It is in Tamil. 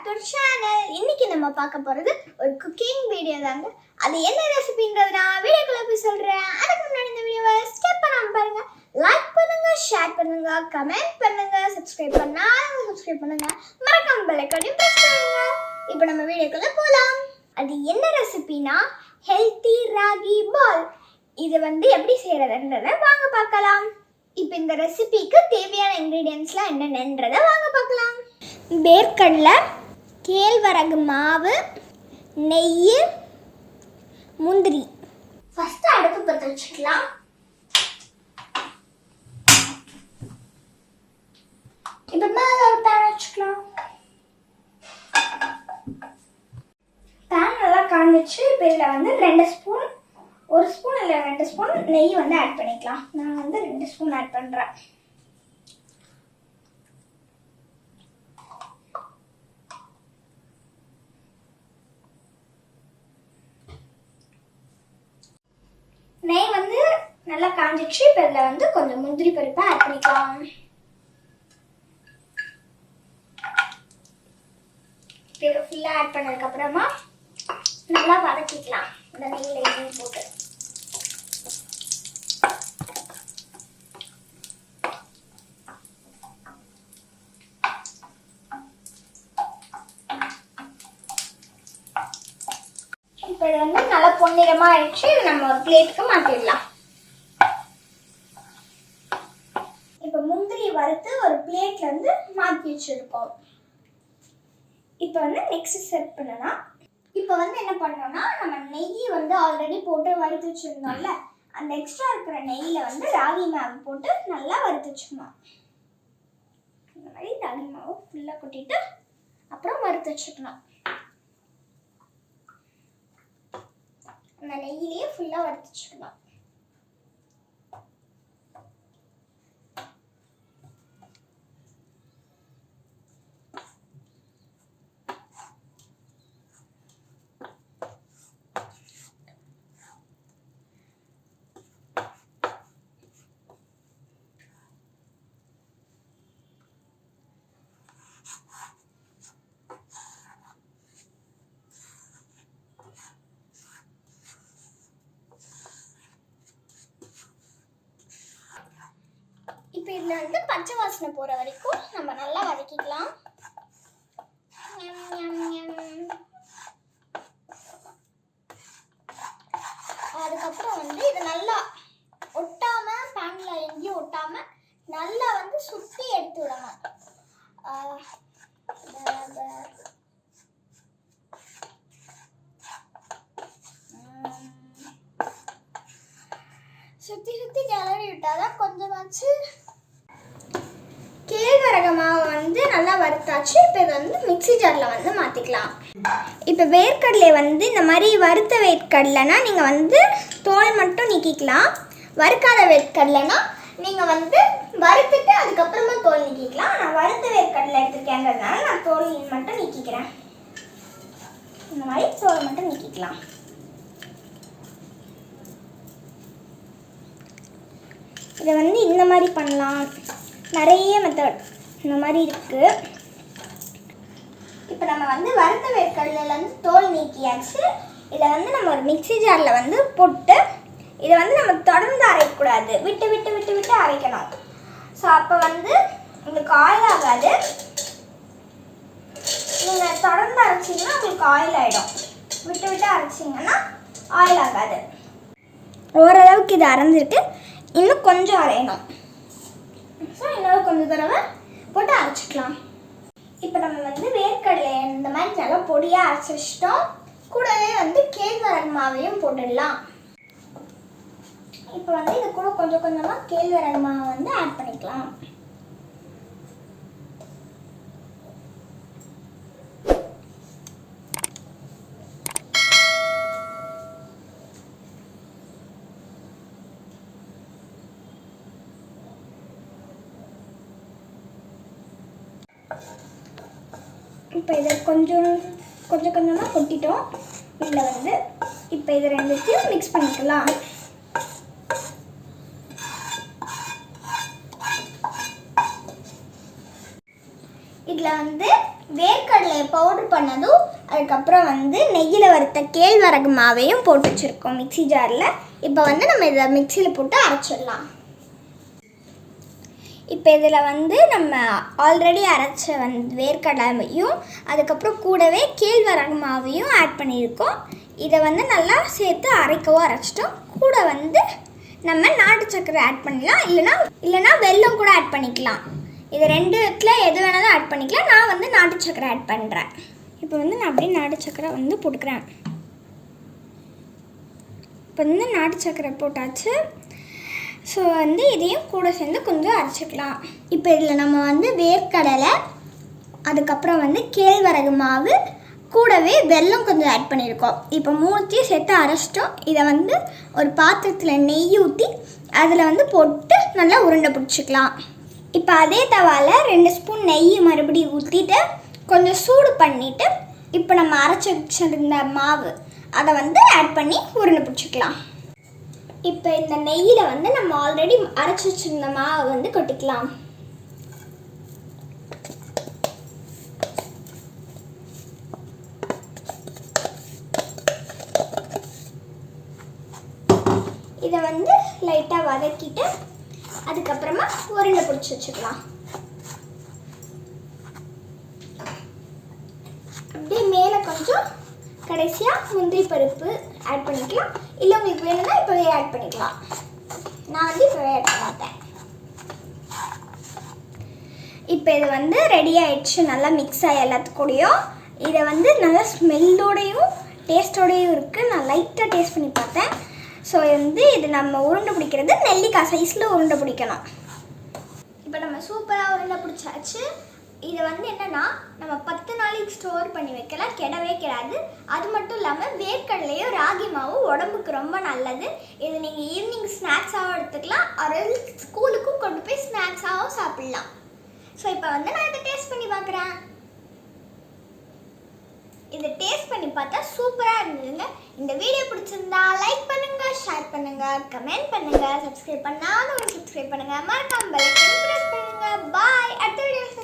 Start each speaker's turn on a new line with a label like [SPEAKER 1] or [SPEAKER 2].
[SPEAKER 1] To channel. இன்னைக்கு நம்ம பார்க்க போறது ஒரு குக்கிங் வீடியோ தாங்க. அது என்ன ரெசிபின்றது நான் வீடியோக்குள்ள போய் சொல்றேன். அதுக்கு முன்னாடி இந்த வீடியோவை ஸ்கிப் பண்ணாம பாருங்க. லைக் பண்ணுங்க, ஷேர் பண்ணுங்க, கமெண்ட் பண்ணுங்க, சப்ஸ்கிரைப் பண்ணுங்க, மறக்காம பெல் ஐகானையும் பிரஸ் பண்ணுங்க. இப்போ நம்ம வீடியோக்குள்ள போலாம். அது என்ன ரெசிபினா ஹெல்தி ராகி பால். இது எப்படி செய்யறதுன்றதை வாங்க பார்க்கலாம். இப்போ இந்த ரெசிபிக்கு தேவையான இன்கிரீடியன்ட்ஸ்லாம் என்னென்னன்றதை வாங்க பார்க்கலாம். வேர்க்கடலை, கேழ்வரகு மாவு, நெய், முந்திரி. ஃபர்ஸ்ட் அடுப்பு பற்ற வச்சுக்கலாம். இப்போ மேலே ஒரு பேன் வச்சுக்கலாம். பேன் நல்லா காஞ்சிச்சு. இப்போ இதில் 2 ஸ்பூன், 1 ஸ்பூன் இல்லை 2 ஸ்பூன் நெய் ஆட் பண்ணிக்கலாம். நான் 2 ஸ்பூன் ஆட் பண்ணுறேன். நெய் நல்லா காஞ்சிச்சு. இப்போ இதில் கொஞ்சம் முந்திரி பருப்பை ஆட் பண்ணிக்கலாம். இதை ஃபுல்லாக ஆட் பண்ணதுக்கப்புறமா நல்லா வதக்கிக்கலாம். இந்த நெய்யில் எண்ணெய் போட்டு இப்போ இது நல்லா பொன்னிறமா ஆயிடுச்சு. இது நம்ம ஒரு பிளேட்டுக்கு மாற்றிடலாம். இப்போ முந்திரி வறுத்து ஒரு பிளேட்ல மாற்றி வச்சிருக்கோம். இப்போ நெக்ஸ்ட் செட் பண்ணலாம். இப்போ என்ன பண்ணோம்னா, நம்ம நெய் ஆல்ரெடி போட்டு வறுத்து வச்சிருந்தோம்ல, அந்த எக்ஸ்ட்ரா இருக்கிற நெய்யில் ராகி மாவு போட்டு நல்லா வறுத்து வச்சுக்கணும். இந்த மாதிரி ராகி மாவு ஃபுல்லாக கொட்டிட்டு அப்புறம் வறுத்து வச்சுக்கணும். அந்த நெய்யிலேயே ஃபுல்லாக வறுத்து வச்சுக்கணும். இப்போ இதில் பச்சை வாசனை போகிற வரைக்கும் நம்ம நல்லா வதக்கிக்கலாம். அதுக்கப்புறம் இது நல்லா ஒட்டாமல், பேனில் எங்கேயும் ஒட்டாமல் நல்லா சுற்றி எடுத்து விடணும். சுற்றி சுற்றி கிளறி விட்டாதான் கொஞ்சமாச்சு. கேழ்வரகு மாவு நல்லா வறுத்தாச்சு. இப்போ இதை மிக்ஸி ஜாரில் மாற்றிக்கலாம். இப்போ வேர்க்கடலை இந்த மாதிரி வறுத்த வேர்க்கடலைனா நீங்கள் தோல் மட்டும் நீக்கிக்கலாம். வறுக்காத வேர்க்கடலைனா நீங்கள் வறுத்துட்டு அதுக்கப்புறமா தோல் நீக்கிக்கலாம். நான் வறுத்த வேர்க்கடலை எடுத்துருக்கேன்றதுனால நான் தோல் மட்டும் நீக்கிக்கிறேன். இந்த மாதிரி தோல் மட்டும் நீக்கிக்கலாம். இதை இந்த மாதிரி பண்ணலாம். நிறைய மெத்தட் இந்த மாதிரி இருக்குது. இப்போ நம்ம வறுத்த வேர்க்கடலையிலேருந்து தோல் நீக்கியாச்சு. இதை நம்ம ஒரு மிக்ஸி ஜாரில் போட்டு இதை நம்ம தொடர்ந்து அரைக்கக்கூடாது. விட்டு விட்டு விட்டு விட்டு அரைக்கணும். ஸோ அப்போ உங்களுக்கு ஆயில் ஆகாது. நீங்கள் தொடர்ந்து அரைச்சிங்கன்னா உங்களுக்கு ஆயில் ஆகிடும். விட்டு விட்டு அரைச்சிங்கன்னா ஆயில் ஆகாது. ஓரளவுக்கு இது அரைஞ்சிருக்கு. இன்னும் கொஞ்சம் அரையணும். ஸோ இன்னொரு கொஞ்சம் தடவை போட்டு அரைச்சிக்கலாம். இப்போ நம்ம வேர்க்கடலை இந்த மாதிரி நல்லா பொடியாக அரைச்சி வச்சிட்டோம். கூடவே கேழ்வரகு மாவையும் போட்டுடலாம். இப்போ இது கூட கொஞ்சம் கொஞ்சமாக கேழ்வரகு மாவை ஆட் பண்ணிக்கலாம். இப்போ இதை கொஞ்சம் கொஞ்சமாக கொட்டிட்டோம். இதில் இப்போ இதை ரெண்டுத்தையும் மிக்ஸ் பண்ணிக்கலாம். இதில் வேர்க்கடலையை பவுடர் பண்ணதும் அதுக்கப்புறம் வந்து நெய்யில் வறுத்த கேழ்வரகு மாவையும் போட்டு வச்சுருக்கோம் மிக்ஸி ஜாரில். இப்போ வந்து நம்ம இதை மிக்சியில் போட்டு அரைச்சிடலாம். இப்போ இதில் வந்து நம்ம ஆல்ரெடி அரைச்ச வேர்க்கடலையும் அதுக்கப்புறம் கூடவே கேழ்வரகு மாவையும் ஆட் பண்ணியிருக்கோம். இதை வந்து நல்லா சேர்த்து அரைச்சிட்டோம். கூட வந்து நம்ம நாட்டு சர்க்கரை ஆட் பண்ணிக்கலாம், இல்லைனா வெல்லம் கூட ஆட் பண்ணிக்கலாம். இது ரெண்டுத்தில் எது வேணாலும் ஆட் பண்ணிக்கலாம். நான் வந்து நாட்டு சர்க்கரை ஆட் பண்ணுறேன். இப்போ வந்து நான் அப்படியே நாட்டு சர்க்கரை வந்து போட்டுக்கிறேன். இப்போ வந்து நாட்டு சர்க்கரை போட்டாச்சு. ஸோ வந்து இதையும் கூட சேர்ந்து கொஞ்சம் அரைச்சிக்கலாம். இப்போ இதில் நம்ம வந்து வேர்க்கடலை அதுக்கப்புறம் வந்து கேழ்வரகு மாவு கூடவே வெல்லம் கொஞ்சம் ஆட் பண்ணியிருக்கோம். இப்போ மூணுத்தையும் சேர்த்து அரைச்சிட்டோம். இதை வந்து ஒரு பாத்திரத்தில் நெய் ஊற்றி அதில் வந்து போட்டு நல்லா உருண்டை பிடிச்சிக்கலாம். இப்போ அதே தவாவில் 2 ஸ்பூன் நெய் மறுபடியும் ஊற்றிட்டு கொஞ்சம் சூடு பண்ணிவிட்டு இப்போ நம்ம அரைச்சி வச்சிருந்த மாவு அதை வந்து ஆட் பண்ணி உருண்டை பிடிச்சிக்கலாம். இப்போ இந்த நெய்யில் வந்து நம்ம ஆல்ரெடி அரைச்சி வச்சிருந்த மாவை வந்து கொட்டிக்கலாம். இதை வந்து லைட்டாக வதக்கிட்டு அதுக்கப்புறமா உருண்டை பிடிச்சி வச்சுக்கலாம். அப்படியே மேலே கொஞ்சம் கடைசியாக முந்திரி பருப்பு ஆட் பண்ணிக்கலாம். இல்லை உங்களுக்கு வேணும்னா இப்போவே ஆட் பண்ணிக்கலாம். நான் வந்து இப்போவே ஆட் பண்ண. இப்போ இது வந்து ரெடி ஆகிடுச்சு. நல்லா மிக்ஸ் ஆகி எல்லாத்துக்கூடையும். இதை வந்து நல்லா ஸ்மெல்லோடையும் டேஸ்ட்டோடையும் இருக்குது. நான் லைட்டாக டேஸ்ட் பண்ணி பார்த்தேன். ஸோ வந்து இது நம்ம உருண்டை பிடிக்கிறது நெல்லிக்காய் சைஸில் உருண்டை பிடிக்கணும். இப்போ நம்ம சூப்பராக உருண்டை பிடிச்சாச்சு. இதை வந்து என்னென்னா நம்ம 10 நாளைக்கு ஸ்டோர் பண்ணி வைக்கலாம், கெடவே கெடாது. அது மட்டும் இல்லாமல் வேர்க்கடலையும் ராகி மாவும் உடம்புக்கு ரொம்ப நல்லது. இது நீங்கள் ஈவினிங் ஸ்நாக்ஸாகவும் எடுத்துக்கலாம், ஒரு ஸ்கூலுக்கும் கொண்டு போய் ஸ்நாக்ஸாகவும் சாப்பிட்லாம். ஸோ இப்போ வந்து நான் இதை டேஸ்ட் பண்ணி பார்க்குறேன். இதை டேஸ்ட் பண்ணி பார்த்தா சூப்பராக இருந்ததுங்க. இந்த வீடியோ பிடிச்சிருந்தா லைக் பண்ணுங்கள், ஷேர் பண்ணுங்கள், கமெண்ட் பண்ணுங்கள், சப்ஸ்கிரைப் பண்ணாலும் சப்ஸ்கிரைப் பண்ணுங்கள், மறக்காம பெல் ஐகானை பிரஸ் பண்ணுங்கள். பாய். அடுத்த வீடியோவில்